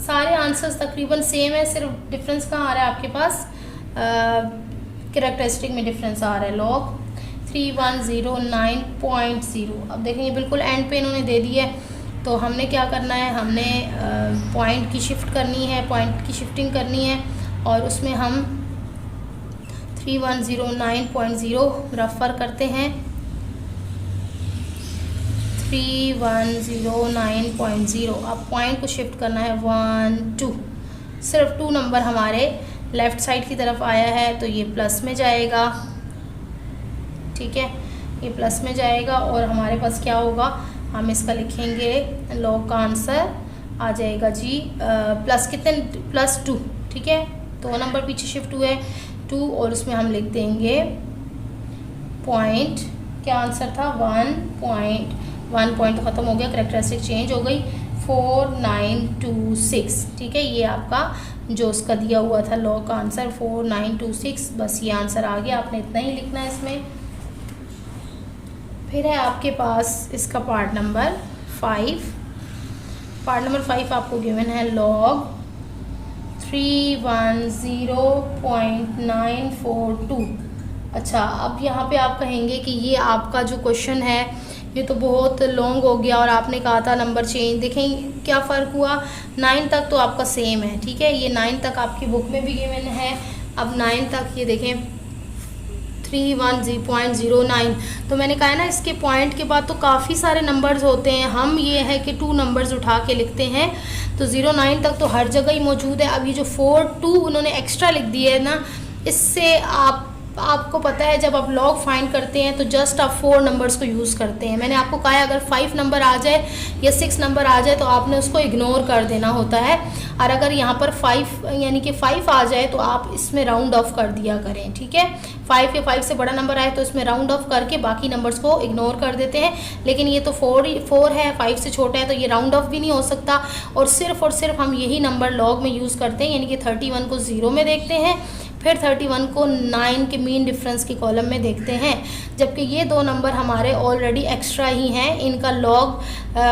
सारे आंसर्स तकरीबन सेम है, सिर्फ डिफरेंस कहाँ आ रहा है आपके पास, कैरेक्टरिस्टिक में डिफरेंस आ रहा है। लॉग 3109.0। अब देखेंगे बिल्कुल एंड पे इन्होंने दे दिया है, तो हमने क्या करना है, हमने पॉइंट की शिफ्ट करनी है, पॉइंट की शिफ्टिंग करनी है और उसमें हम 3109.0 रेफर करते हैं। 3109.0 अब पॉइंट को शिफ्ट करना है 1 2, सिर्फ 2 नंबर हमारे लेफ़्ट साइड की तरफ आया है तो ये प्लस में जाएगा, ठीक है, ये प्लस में जाएगा और हमारे पास क्या होगा, हम इसका लिखेंगे लॉग का आंसर आ जाएगा जी प्लस कितने, +2, ठीक है। 2 नंबर पीछे शिफ्ट हुए 2 और उसमें हम लिख देंगे पॉइंट, क्या आंसर था 1 पॉइंट तो ख़त्म हो गया, कैरेक्टरिस्टिक चेंज हो गई 4926, ठीक है। ये आपका जो उसका दिया हुआ था लॉग का आंसर 4926, बस ये आंसर आ गया, आपने इतना ही लिखना है इसमें। फिर है आपके पास इसका पार्ट नंबर 5। पार्ट नंबर 5 आपको गिवन है लॉग 310.942। अच्छा, अब यहाँ पे आप कहेंगे कि ये आपका जो क्वेश्चन है ये तो बहुत लॉन्ग हो गया और आपने कहा था नंबर चेंज। देखें क्या फ़र्क हुआ, 9 तक तो आपका सेम है, ठीक है, ये 9 तक आपकी बुक में भी गिवन है। अब 9 तक ये देखें 310.09, तो मैंने कहा है ना इसके पॉइंट के बाद तो काफ़ी सारे नंबर्स होते हैं, हम ये है कि 2 नंबर्स उठा के लिखते हैं, तो 09 तक तो हर जगह ही मौजूद है। अब ये जो 42 उन्होंने एक्स्ट्रा लिख दिया है ना, इससे आपको पता है जब आप लॉग फाइंड करते हैं तो जस्ट आप 4 नंबर्स को यूज़ करते हैं। मैंने आपको कहा है अगर 5 नंबर आ जाए या 6 नंबर आ जाए तो आपने उसको इग्नोर कर देना होता है, और अगर यहाँ पर 5 यानी कि 5 आ जाए तो आप इसमें राउंड ऑफ कर दिया करें, ठीक है। 5 या 5 से बड़ा नंबर आए तो इसमें राउंड ऑफ करके बाकी नंबर्स को इग्नोर कर देते हैं, लेकिन ये तो 4 है, 5 से छोटा है तो ये राउंड ऑफ भी नहीं हो सकता, और सिर्फ हम यही नंबर लॉग में यूज़ करते हैं, यानी कि 31 को 0 में देखते हैं, फिर 31 को 9 के मीन डिफरेंस के कॉलम में देखते हैं, जबकि ये 2 नंबर हमारे ऑलरेडी एक्स्ट्रा ही हैं, इनका लॉग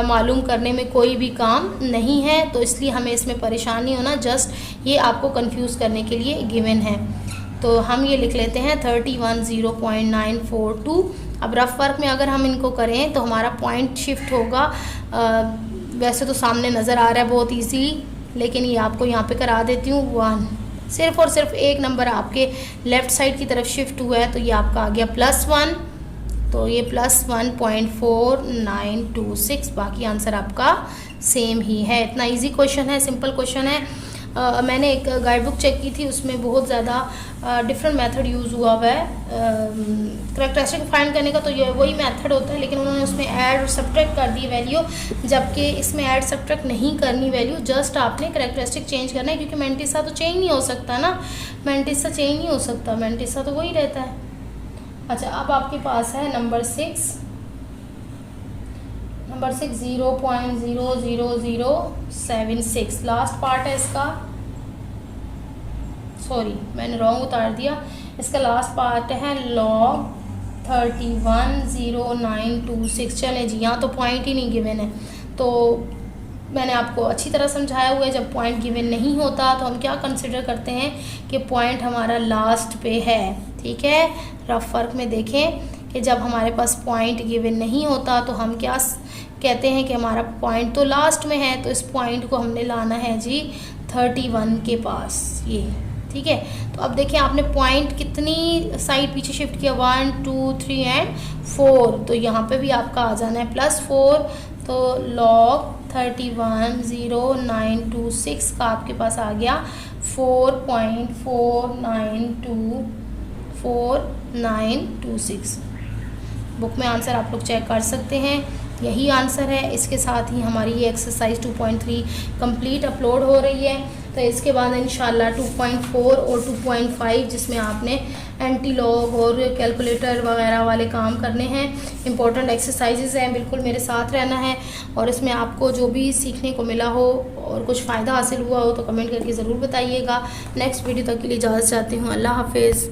मालूम करने में कोई भी काम नहीं है, तो इसलिए हमें इसमें परेशानी होना, जस्ट ये आपको कंफ्यूज करने के लिए गिवन है। तो हम ये लिख लेते हैं 310.942। अब रफ वर्क में अगर हम इनको करें तो हमारा पॉइंट शिफ्ट होगा, वैसे तो सामने नज़र आ रहा है बहुत ईजीली, लेकिन ये आपको यहाँ पे करा देती हूँ 1 सिर्फ और सिर्फ एक नंबर आपके लेफ़्ट साइड की तरफ शिफ्ट हुआ है, तो ये आपका आ गया +1, तो ये +1.4926, बाकी आंसर आपका सेम ही है। इतना इजी क्वेश्चन है, सिंपल क्वेश्चन है। मैंने एक गाइड बुक चेक की थी, उसमें बहुत ज़्यादा डिफरेंट मेथड यूज़ हुआ हुआ है करैक्टरिस्टिक फाइंड करने का, तो ये वही मेथड होता है, लेकिन उन्होंने उसमें ऐड और सब्ट्रैक्ट कर दी वैल्यू, जबकि इसमें ऐड सब्ट्रैक्ट नहीं करनी वैल्यू, जस्ट आपने करैक्टरिस्टिक चेंज करना है, क्योंकि मैंटिसा तो चेंज नहीं हो सकता ना, मैंटिसा चेंज नहीं हो सकता, मैंटिसा तो वही रहता है। अच्छा, अब आपके पास है नंबर 6 0.00076, लास्ट पार्ट है इसका, सॉरी मैंने रॉन्ग उतार दिया, इसका लास्ट पार्ट है log 310926। चलें जी, यहाँ तो पॉइंट ही नहीं गिवन है, तो मैंने आपको अच्छी तरह समझाया हुआ है, जब पॉइंट गिवन नहीं होता तो हम क्या कंसिडर करते हैं कि पॉइंट हमारा लास्ट पे है, ठीक है। रफ वर्क में देखें कि जब हमारे पास पॉइंट गिवन नहीं होता तो हम क्या कहते हैं कि हमारा पॉइंट तो लास्ट में है, तो इस पॉइंट को हमने लाना है जी 31 के पास, ये ठीक है। तो अब देखिए आपने पॉइंट कितनी साइड पीछे शिफ्ट किया, 1 2 3 एंड 4, तो यहाँ पे भी आपका आ जाना है +4, तो log 310926 का आपके पास आ गया 4.4926। बुक में आंसर आप लोग चेक कर सकते हैं, यही आंसर है। इसके साथ ही हमारी ये एक्सरसाइज 2.3 कंप्लीट अपलोड हो रही है, तो इसके बाद इंशाल्लाह 2.4 और 2.5 जिसमें आपने एंटी लॉग और कैलकुलेटर वगैरह वाले काम करने हैं, इंपॉर्टेंट एक्सरसाइजेज हैं, बिल्कुल मेरे साथ रहना है। और इसमें आपको जो भी सीखने को मिला हो और कुछ फ़ायदा हासिल हुआ हो तो कमेंट करके ज़रूर बताइएगा। नेक्स्ट वीडियो तक के लिए इजाज़त चाहती हूँ, अल्लाह हाफिज़।